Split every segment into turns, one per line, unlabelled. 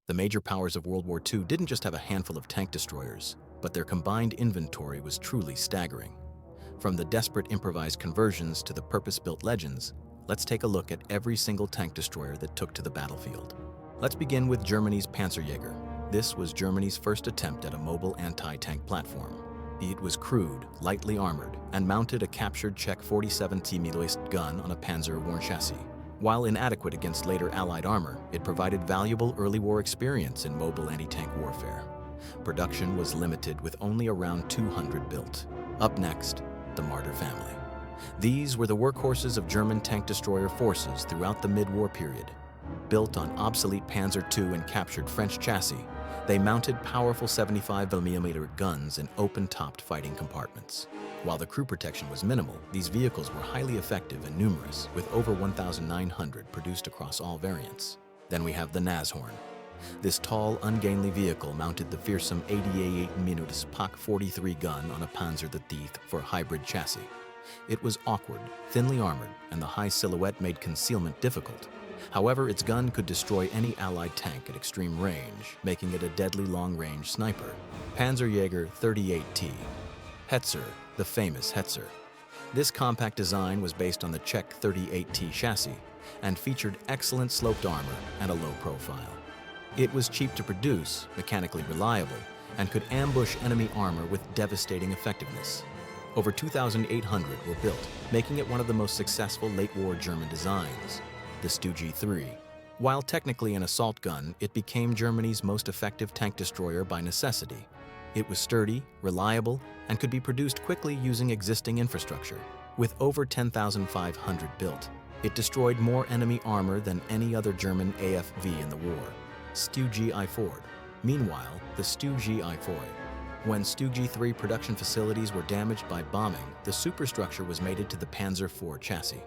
The major powers of World War II didn't just have a handful of tank destroyers, but their combined inventory was truly staggering. From the desperate improvised conversions to the purpose-built legends, let's take a look at every single tank destroyer that took to the battlefield. Let's begin with Germany's Panzerjäger. This was Germany's first attempt at a mobile anti-tank platform. It was crude, lightly armored, and mounted a captured Czech 47 mm gun on a Panzer-worn chassis. While inadequate against later Allied armor, it provided valuable early war experience in mobile anti-tank warfare. Production was limited with only around 200 built. Up next, the Marder family. These were the workhorses of German tank destroyer forces throughout the mid-war period. Built on obsolete Panzer II and captured French chassis, they mounted powerful 75mm guns in open-topped fighting compartments. While the crew protection was minimal, these vehicles were highly effective and numerous, with over 1,900 produced across all variants. Then we have the Nashorn. This tall, ungainly vehicle mounted the fearsome 88mm PaK 43 gun on a Panzer IV hybrid chassis. It was awkward, thinly armored, and the high silhouette made concealment difficult. However, its gun could destroy any Allied tank at extreme range, making it a deadly long-range sniper. Panzerjäger 38T. Hetzer, the famous Hetzer. This compact design was based on the Czech 38T chassis and featured excellent sloped armor and a low profile. It was cheap to produce, mechanically reliable, and could ambush enemy armor with devastating effectiveness. Over 2,800 were built, making it one of the most successful late-war German designs. The StuG 3. While technically an assault gun, it became Germany's most effective tank destroyer by necessity. It was sturdy, reliable, and could be produced quickly using existing infrastructure. With over 10,500 built, it destroyed more enemy armor than any other German AFV in the war. StuG I4. Meanwhile, the StuG I4. When StuG 3 production facilities were damaged by bombing, the superstructure was mated to the Panzer IV chassis.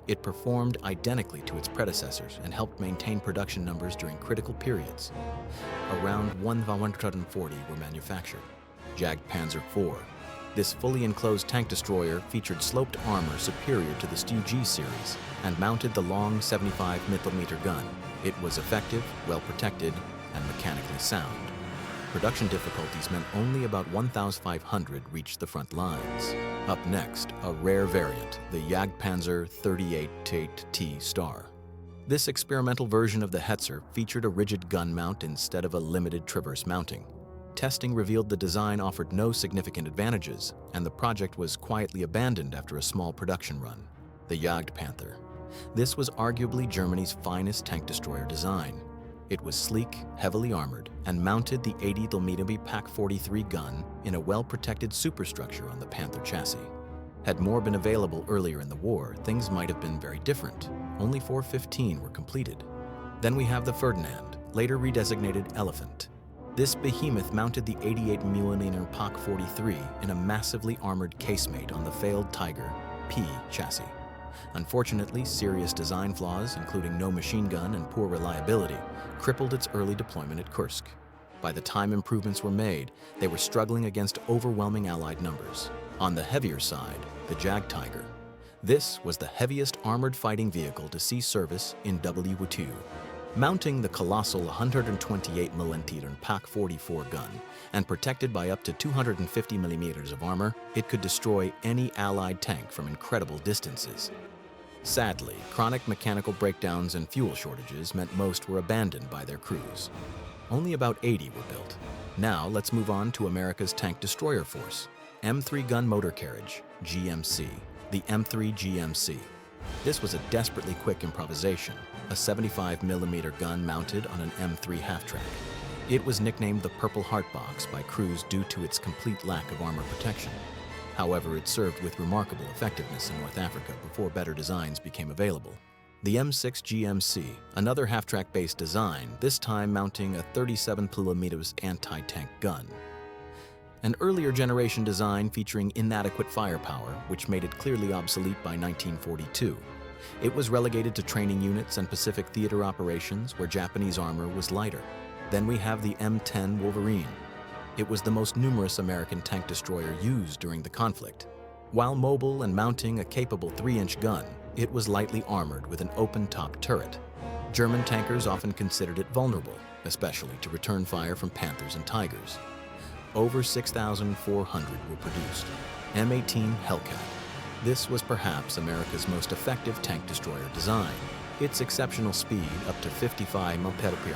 It performed identically to its predecessors and helped maintain production numbers during critical periods. Around 140 were manufactured. Jagdpanzer IV. This fully enclosed tank destroyer featured sloped armor superior to the StuG series and mounted the long 75mm gun. It was effective, well-protected, and mechanically sound. Production difficulties meant only about 1,500 reached the front lines. Up next, a rare variant, the Jagdpanzer 38T Starr. This experimental version of the Hetzer featured a rigid gun mount instead of a limited traverse mounting. Testing revealed the design offered no significant advantages, and the project was quietly abandoned after a small production run. The Jagdpanther. This was arguably Germany's finest tank destroyer design. It was sleek, heavily armored, and mounted the 80mm PaK 43 gun in a well-protected superstructure on the Panther chassis. Had more been available earlier in the war, things might have been very different. Only 415 were completed. Then we have the Ferdinand, later redesignated Elefant. This behemoth mounted the 88mm PaK 43 in a massively armored casemate on the failed Tiger P chassis. Unfortunately, serious design flaws, including no machine gun and poor reliability, crippled its early deployment at Kursk. By the time improvements were made, they were struggling against overwhelming Allied numbers. On the heavier side, the Jagdtiger. This was the heaviest armored fighting vehicle to see service in WWII. Mounting the colossal 128mm PaK 44 gun and protected by up to 250mm of armor, it could destroy any Allied tank from incredible distances. Sadly, chronic mechanical breakdowns and fuel shortages meant most were abandoned by their crews. Only about 80 were built. Now let's move on to America's tank destroyer force, M3 gun motor carriage, GMC, the M3 GMC. This was a desperately quick improvisation, a 75mm gun mounted on an M3 half-track. It was nicknamed the Purple Heart Box by crews due to its complete lack of armor protection. However, it served with remarkable effectiveness in North Africa before better designs became available. The M6 GMC, another half-track-based design, this time mounting a 37mm anti-tank gun. An earlier generation design featuring inadequate firepower, which made it clearly obsolete by 1942. It was relegated to training units and Pacific theater operations where Japanese armor was lighter. Then we have the M10 Wolverine. It was the most numerous American tank destroyer used during the conflict. While mobile and mounting a capable 3-inch gun, it was lightly armored with an open-top turret. German tankers often considered it vulnerable, especially to return fire from Panthers and Tigers. Over 6,400 were produced. M18 Hellcat. This was perhaps America's most effective tank destroyer design. Its exceptional speed, up to 55 mph,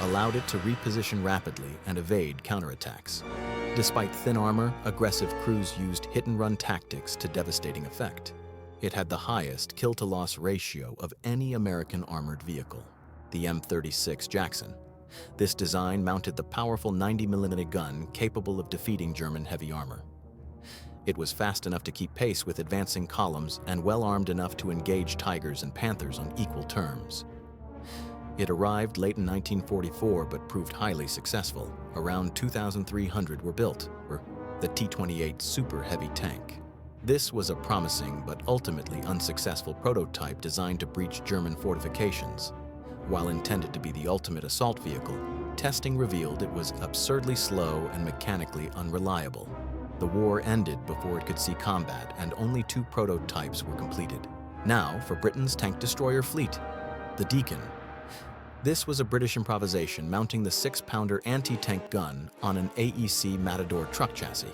allowed it to reposition rapidly and evade counterattacks. Despite thin armor, aggressive crews used hit-and-run tactics to devastating effect. It had the highest kill-to-loss ratio of any American armored vehicle, the M36 Jackson. This design mounted the powerful 90mm gun capable of defeating German heavy armor. It was fast enough to keep pace with advancing columns and well-armed enough to engage Tigers and Panthers on equal terms. It arrived late in 1944 but proved highly successful. Around 2,300 were built, or the T-28 Super Heavy Tank. This was a promising but ultimately unsuccessful prototype designed to breach German fortifications. While intended to be the ultimate assault vehicle, testing revealed it was absurdly slow and mechanically unreliable. The war ended before it could see combat, and only 2 prototypes were completed. Now for Britain's tank destroyer fleet, the Deacon. This was a British improvisation mounting the 6-pounder anti-tank gun on an AEC Matador truck chassis.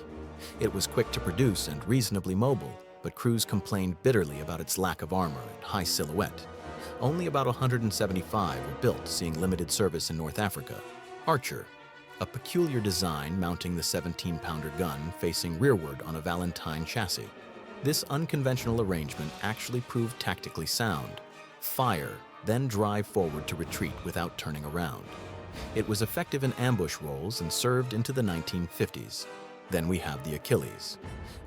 It was quick to produce and reasonably mobile, but crews complained bitterly about its lack of armor and high silhouette. Only about 175 were built, seeing limited service in North Africa. Archer. A peculiar design mounting the 17-pounder gun facing rearward on a Valentine chassis. This unconventional arrangement actually proved tactically sound. Fire, then drive forward to retreat without turning around. It was effective in ambush roles and served into the 1950s. Then we have the Achilles.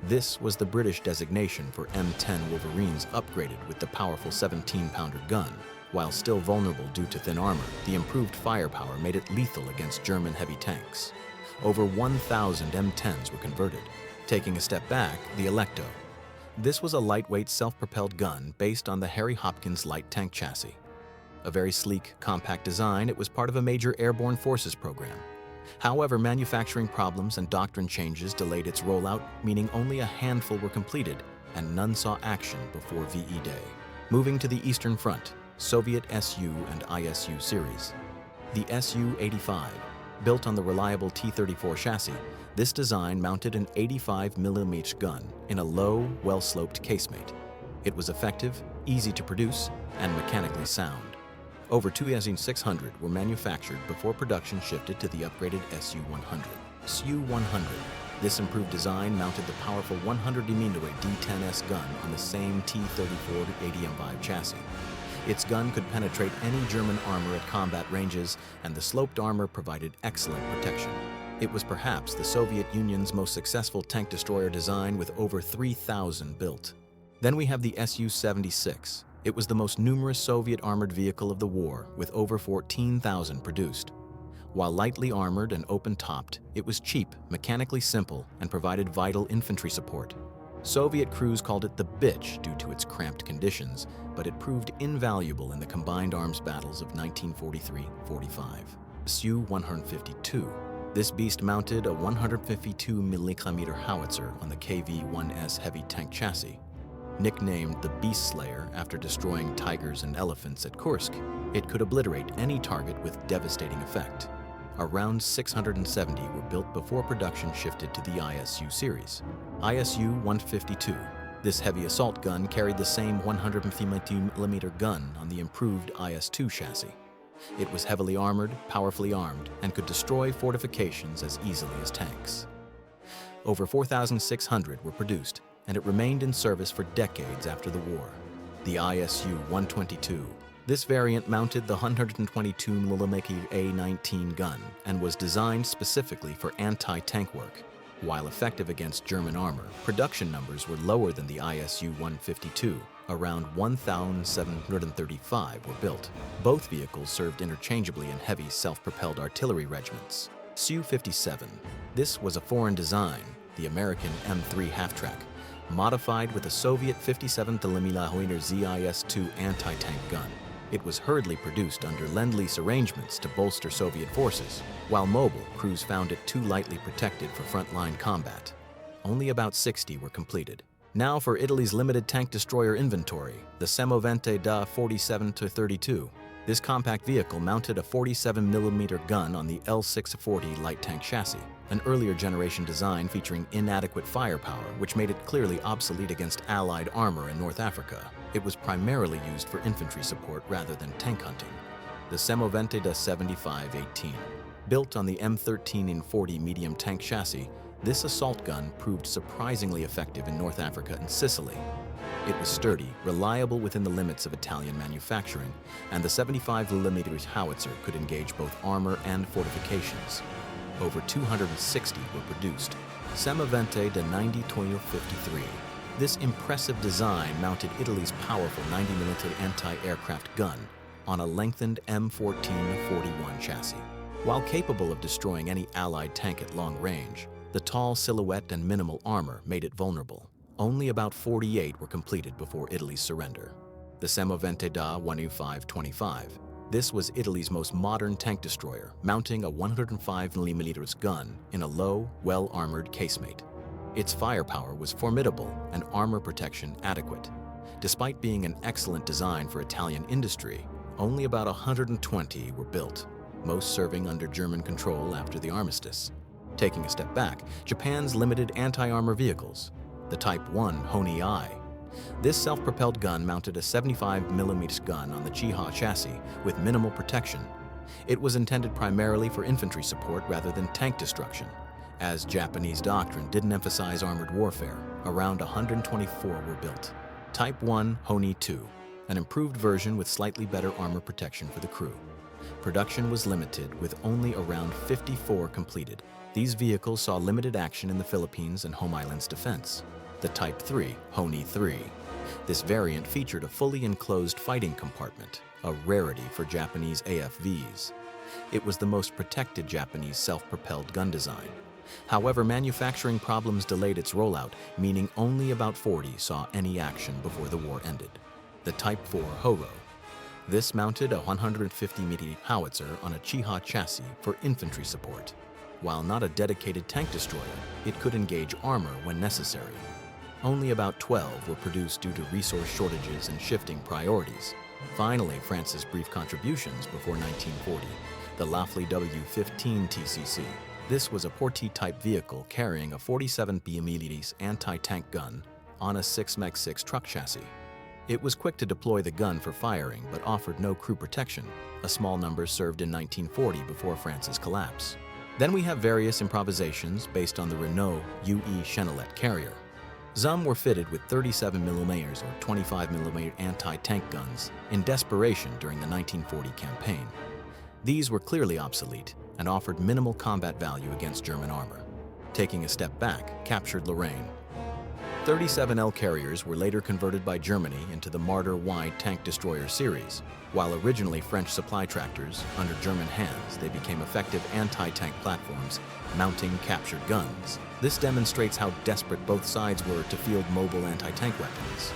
This was the British designation for M10 Wolverines upgraded with the powerful 17-pounder gun. While still vulnerable due to thin armor, the improved firepower made it lethal against German heavy tanks. Over 1,000 M10s were converted. Taking a step back, the Alecto. This was a lightweight self-propelled gun based on the Harry Hopkins light tank chassis. A very sleek, compact design, it was part of a major airborne forces program. However, manufacturing problems and doctrine changes delayed its rollout, meaning only a handful were completed, and none saw action before VE Day. Moving to the Eastern Front, Soviet SU and ISU series. The Su-85, built on the reliable T-34 chassis, this design mounted an 85mm gun in a low, well-sloped casemate. It was effective, easy to produce, and mechanically sound. Over 2,600 were manufactured before production shifted to the upgraded Su-100. Su-100. This improved design mounted the powerful 100mm D-10S gun on the same T-34 ADM-5 chassis. Its gun could penetrate any German armor at combat ranges, and the sloped armor provided excellent protection. It was perhaps the Soviet Union's most successful tank destroyer design, with over 3,000 built. Then we have the Su-76. It was the most numerous Soviet armored vehicle of the war, with over 14,000 produced. While lightly armored and open-topped, it was cheap, mechanically simple, and provided vital infantry support. Soviet crews called it the bitch due to its cramped conditions, but it proved invaluable in the combined arms battles of 1943-45. Su-152. This beast mounted a 152mm howitzer on the KV-1S heavy tank chassis. Nicknamed the Beast Slayer after destroying tigers and elephants at Kursk, it could obliterate any target with devastating effect. Around 670 were built before production shifted to the ISU series. ISU-152. This heavy assault gun carried the same 152mm gun on the improved IS-2 chassis. It was heavily armored, powerfully armed, and could destroy fortifications as easily as tanks. Over 4,600 were produced, and it remained in service for decades after the war. The ISU-122. This variant mounted the 122mm A-19 gun and was designed specifically for anti-tank work. While effective against German armor, production numbers were lower than the ISU-152. Around 1,735 were built. Both vehicles served interchangeably in heavy self-propelled artillery regiments. Su-57. This was a foreign design, the American M3 half-track, modified with a Soviet 57mm ZIS-2 anti-tank gun. It was hurriedly produced under Lend-Lease arrangements to bolster Soviet forces. While mobile, crews found it too lightly protected for frontline combat. Only about 60 were completed. Now for Italy's limited tank destroyer inventory, the Semovente da 47-32. This compact vehicle mounted a 47mm gun on the L640 light tank chassis, an earlier generation design featuring inadequate firepower, which made it clearly obsolete against Allied armor in North Africa. It was primarily used for infantry support rather than tank hunting. The Semovente da 7518. Built on the M13-40 medium tank chassis, this assault gun proved surprisingly effective in North Africa and Sicily. It was sturdy, reliable within the limits of Italian manufacturing, and the 75mm howitzer could engage both armor and fortifications. Over 260 were produced. Semovente da 90-53. This impressive design mounted Italy's powerful 90mm anti-aircraft gun on a lengthened M14-41 chassis. While capable of destroying any Allied tank at long range, the tall silhouette and minimal armor made it vulnerable. Only about 48 were completed before Italy's surrender. The Semovente da WWII-25. This was Italy's most modern tank destroyer, mounting a 105mm gun in a low, well-armored casemate. Its firepower was formidable and armor protection adequate. Despite being an excellent design for Italian industry, only about 120 were built, most serving under German control after the armistice. Taking a step back, Japan's limited anti-armor vehicles, the Type 1 WWII. This self-propelled gun mounted a 75mm gun on the Chiha chassis with minimal protection. It was intended primarily for infantry support rather than tank destruction, as Japanese doctrine didn't emphasize armored warfare. Around 124 were built. Type 1 WWII, an improved version with slightly better armor protection for the crew. Production was limited, with only around 54 completed. These vehicles saw limited action in the Philippines and home islands defense. The Type 3 WWII. This variant featured a fully enclosed fighting compartment, a rarity for Japanese AFVs. It was the most protected Japanese self-propelled gun design. However, manufacturing problems delayed its rollout, meaning only about 40 saw any action before the war ended. The Type 4 WWII. This mounted a 150mm howitzer on a Chiha chassis for infantry support. While not a dedicated tank destroyer, it could engage armor when necessary. Only about 12 were produced due to resource shortages and shifting priorities. Finally, France's brief contributions before 1940, the Laffly W15 TCC. This was a Portee-type vehicle carrying a 47mm anti-tank gun on a 6x6 truck chassis. It was quick to deploy the gun for firing, but offered no crew protection. A small number served in 1940 before France's collapse. Then we have various improvisations based on the Renault UE Chenelet carrier. Some were fitted with 37mm or 25mm anti-tank guns in desperation during the 1940 campaign. These were clearly obsolete and offered minimal combat value against German armor. Taking a step back, captured Lorraine. 37L carriers were later converted by Germany into the Marder wide tank destroyer series. While originally French supply tractors, under German hands, they became effective anti-tank platforms, mounting captured guns. This demonstrates how desperate both sides were to field mobile anti-tank weapons.